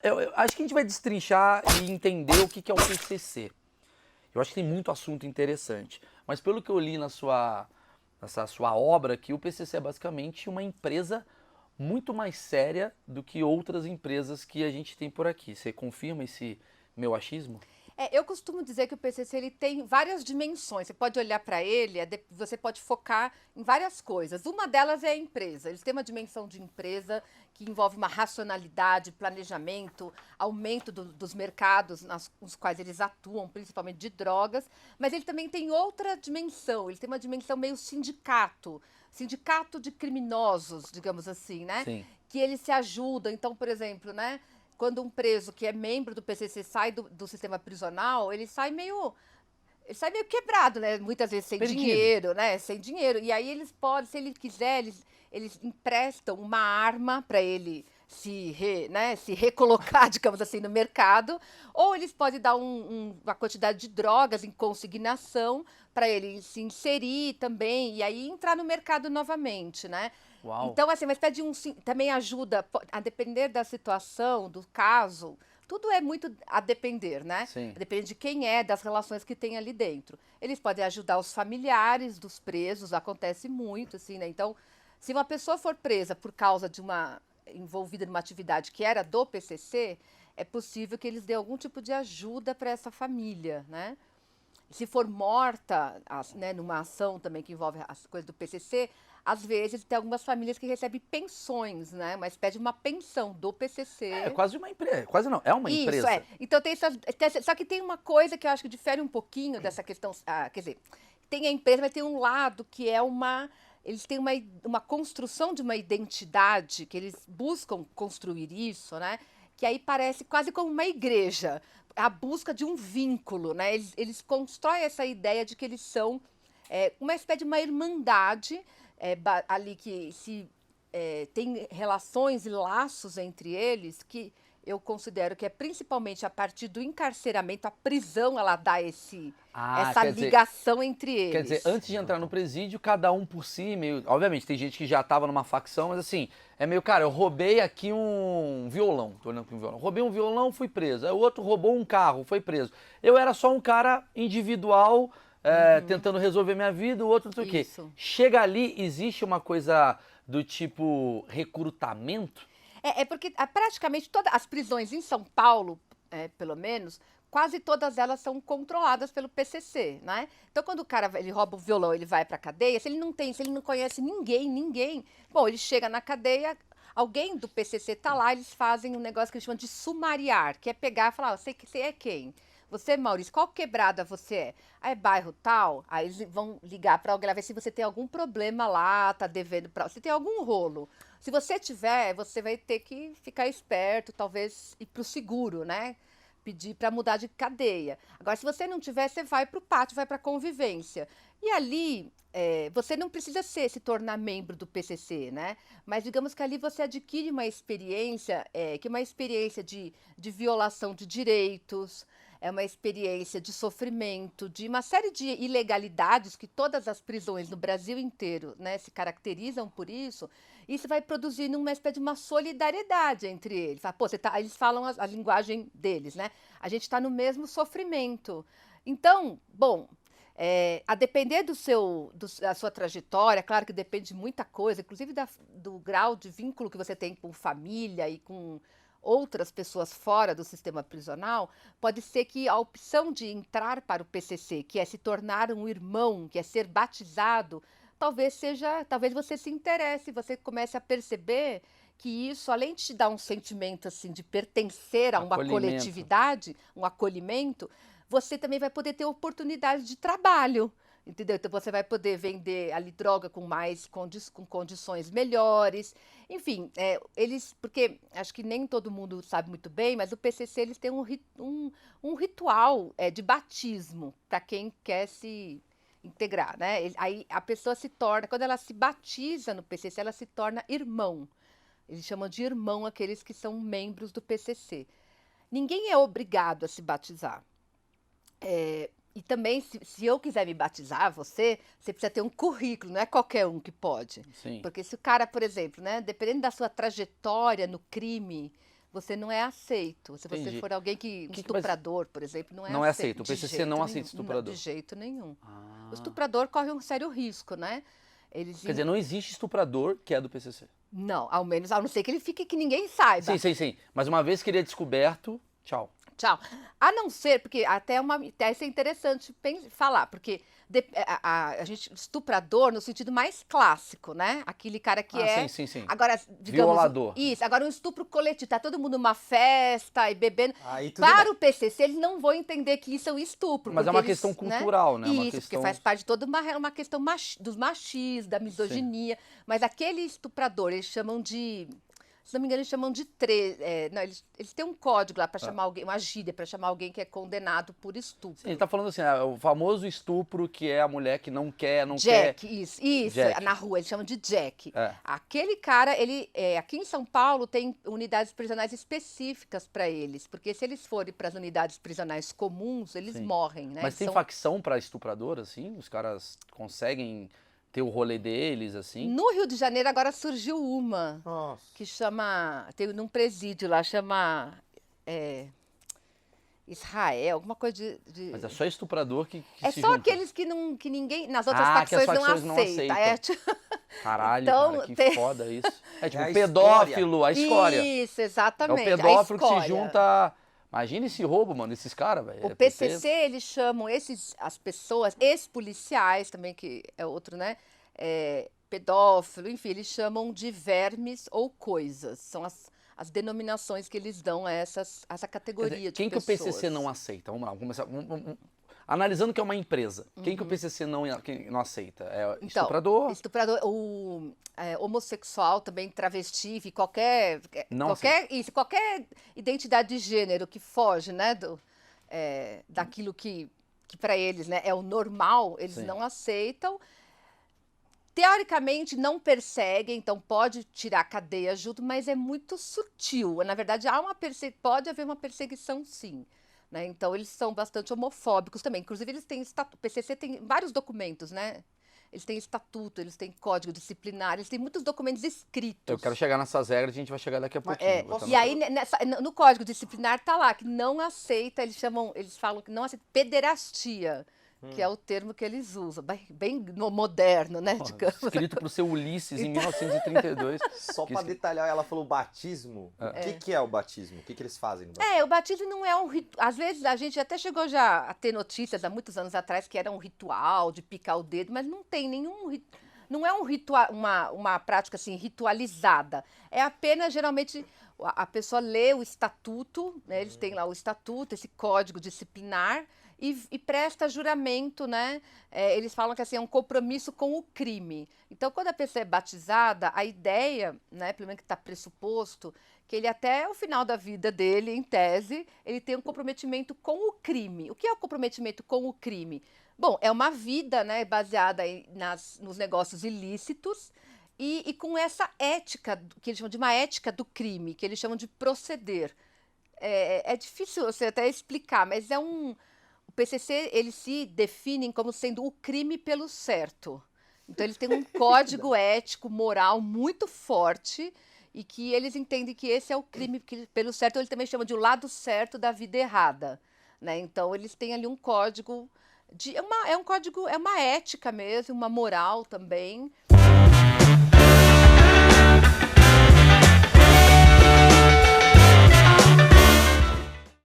Eu acho que a gente vai destrinchar e entender o que é o PCC. Eu acho que tem muito assunto interessante. Mas pelo que eu li nessa sua obra aqui, o PCC é basicamente uma empresa muito mais séria do que outras empresas que a gente tem por aqui. Você confirma esse meu achismo? Eu costumo dizer que o PCC ele tem várias dimensões. Você pode olhar para ele, você pode focar em várias coisas. Uma delas é a empresa. Eles têm uma dimensão de empresa que envolve uma racionalidade, planejamento, aumento dos mercados nos quais eles atuam, principalmente de drogas. Mas ele também tem outra dimensão. Ele tem uma dimensão meio sindicato, sindicato de criminosos, digamos assim, né? Sim. Que eles se ajudam. Então, por exemplo, né? Quando um preso que é membro do PCC sai do sistema prisional, ele sai meio quebrado, né? Muitas vezes sem Perdido. dinheiro, né? Sem dinheiro. E aí eles podem, se ele quiser, eles emprestam uma arma para ele se recolocar, digamos assim, no mercado, ou eles podem dar uma quantidade de drogas em consignação para ele se inserir também e aí entrar no mercado novamente, né? Uau. Então, assim, mas pede também ajuda, a depender da situação, do caso, tudo é muito a depender, né? Sim. Depende de quem é, das relações que tem ali dentro. Eles podem ajudar os familiares dos presos, acontece muito, assim, né? Então, se uma pessoa for presa por causa de envolvida numa atividade que era do PCC, é possível que eles dêem algum tipo de ajuda para essa família, né? Se for morta, né, numa ação também que envolve as coisas do PCC, às vezes tem algumas famílias que recebem pensões, né? Mas pede uma pensão do É PCC. quase uma empresa. Quase não, é uma Isso, é. empresa. Então só que tem uma coisa que eu acho que difere um pouquinho dessa questão. Quer dizer, tem a empresa, mas tem um lado que é uma. Eles têm uma construção de uma identidade, que eles buscam construir isso, né? Que aí parece quase como uma igreja. A busca de um vínculo, né? Eles constroem essa ideia de que eles são uma espécie de uma irmandade ali que se tem relações e laços entre eles que eu considero que é principalmente a partir do encarceramento, a prisão ela dá Ah, essa quer dizer, ligação entre quer dizer, eles. antes de entrar no presídio, cada um por si, meio. Obviamente, tem gente que já tava numa facção, mas assim, é meio, cara, eu roubei aqui um violão. Tô olhando para um violão. Roubei um violão, fui preso. Aí o outro roubou um carro, foi preso. Eu era só um cara individual, Uhum, tentando resolver minha vida, o outro não sei o quê. isso. Chega ali, existe uma coisa do tipo recrutamento? É porque praticamente todas as prisões em São Paulo, pelo menos, quase todas elas são controladas pelo PCC, né? Então, quando o cara ele rouba o violão, ele vai para a cadeia, se ele não conhece ninguém, bom, ele chega na cadeia, alguém do PCC tá lá, eles fazem um negócio que eles chamam de sumariar, que é pegar e falar, você é quem? Você, Maurício, qual quebrada você é? Ah, é bairro tal? Aí eles vão ligar para alguém lá, ver se você tem algum problema lá, tá devendo para, se tem algum rolo. Se você tiver, você vai ter que ficar esperto, talvez ir para o seguro, né? Pedir para mudar de cadeia. Agora, se você não tiver, você vai para o pátio, vai para a convivência. E ali, você não precisa se tornar membro do PCC, né? Mas digamos que ali você adquire uma experiência, que é uma experiência de violação de direitos, é uma experiência de sofrimento, de uma série de ilegalidades que todas as prisões no Brasil inteiro, né, se caracterizam por isso. Isso vai produzindo uma espécie de uma solidariedade entre eles. Pô, eles falam a linguagem deles, né? A gente está no mesmo sofrimento. Então, bom, a depender da sua trajetória, claro que depende de muita coisa, inclusive do grau de vínculo que você tem com família e com outras pessoas fora do sistema prisional, pode ser que a opção de entrar para o PCC, que é se tornar um irmão, que é ser batizado, talvez você se interesse, você comece a perceber que isso, além de te dar um sentimento assim de pertencer a uma Acolhimento. coletividade, um acolhimento, você também vai poder ter oportunidade de trabalho. Entendeu? Então você vai poder vender ali droga com condições melhores. Enfim, porque acho que nem todo mundo sabe muito bem, mas o PCC eles têm um ritual de batismo para quem quer se integrar, né? Aí a pessoa se torna, quando ela se batiza no PCC, ela se torna irmão. Eles chamam de irmão aqueles que são membros do PCC. Ninguém é obrigado a se batizar. E também, se eu quiser me batizar, você precisa ter um currículo, não é qualquer um que pode. Sim. Porque se o cara, por exemplo, né, dependendo da sua trajetória no crime, você não é aceito. Se você Entendi. for alguém um mas estuprador, por exemplo, não é não é aceito. aceito. O De PCC jeito não aceita nenhum. estuprador. De jeito nenhum. Ah. O estuprador corre um sério risco, né? Quer dizer, não existe estuprador que é do PCC. Não, ao menos, a não ser que ele fique que ninguém saiba. Sim. Mas uma vez que ele é descoberto, tchau. Tchau. A não ser, porque até isso é interessante falar, porque a gente, estuprador no sentido mais clássico, né? Aquele cara que Sim. Agora, digamos. Violador. Isso, agora um estupro coletivo, tá todo mundo numa festa e bebendo. Aí tudo Para bem. o PCC, eles não vão entender que isso é um estupro. Mas é porque uma eles, questão cultural, né? Uma Isso, questão... porque faz parte de toda uma questão dos machismos, da misoginia. Mas aquele estuprador, eles chamam de. Se não me engano, eles chamam de não, eles têm um código lá para chamar alguém, uma gíria para chamar alguém que é condenado por estupro. Sim, ele tá falando assim, o famoso estupro que é a mulher que não quer. Jack, isso, Jack. na rua, eles chamam de Jack. É. Aquele cara, aqui em São Paulo tem unidades prisionais específicas para eles, porque se eles forem para as unidades prisionais comuns, eles Sim. morrem, né? Mas tem facção pra estuprador, assim? Os caras conseguem ter o rolê deles, assim? No Rio de Janeiro agora surgiu uma Nossa. que tem num presídio lá, chama Israel, alguma coisa de... Mas é só estuprador que É se só junta. aqueles que ninguém, nas outras Ah, que as facções facções não não aceita. aceitam. Caralho, Então, cara, que tem- foda isso. É tipo É a pedófilo, a escória. Isso, É exatamente. o pedófilo a que se escória. junta... Imagina esse roubo, mano, esses caras, velho. O PCC, eles chamam as pessoas, ex-policiais também, que é outro, né? Pedófilo, enfim, eles chamam de vermes ou coisas. São as denominações que eles dão a essa Quer categoria dizer, de quem que o pessoas. PCC não aceita? Vamos lá, vamos começar. Analisando que é uma empresa, quem Uhum. que o PCC não aceita? É Então, estuprador? Estuprador, homossexual também, travesti, enfim, qualquer identidade de gênero que foge, né, daquilo que para eles, né, é o normal, eles Sim. não aceitam. Teoricamente não perseguem, então pode tirar a cadeia junto, mas é muito sutil. Na verdade, pode haver uma perseguição, sim. Né? Então, eles são bastante homofóbicos também. Inclusive, eles têm o PCC tem vários documentos, né? Eles têm estatuto, eles têm código disciplinar, eles têm muitos documentos escritos. Eu quero chegar nessas regras, a gente vai chegar daqui a pouquinho. Vou E botar aí, no código disciplinar tá lá que não aceita, eles falam que não aceita pederastia, que é o termo que eles usam, bem moderno, né? Digamos. Escrito pro seu Ulisses em 1932. Só Que pra escri- detalhar, ela falou batismo. O que é o batismo? O que eles fazem no batismo? O batismo não é um ritual. Às vezes a gente até chegou já a ter notícias há muitos anos atrás que era um ritual de picar o dedo, mas não tem nenhum não é um ritual, uma prática assim ritualizada. É apenas geralmente a pessoa lê o estatuto, né? Eles têm lá o estatuto, esse código disciplinar. E presta juramento, né? Eles falam que assim, é um compromisso com o crime. Então, quando a pessoa é batizada, a ideia, né, pelo menos que está pressuposto, que ele até o final da vida dele, em tese, ele tem um comprometimento com o crime. O que é o comprometimento com o crime? Bom, é uma vida, né, baseada nos negócios ilícitos e com essa ética, que eles chamam de uma ética do crime, que eles chamam de proceder. É difícil você até explicar, mas o PCC, eles se definem como sendo o crime pelo certo. Então, eles têm um código ético, moral muito forte e que eles entendem que esse é o crime pelo certo. Eles também chamam de o lado certo da vida errada. Né? Então, eles têm ali um código, é uma ética mesmo, uma moral também.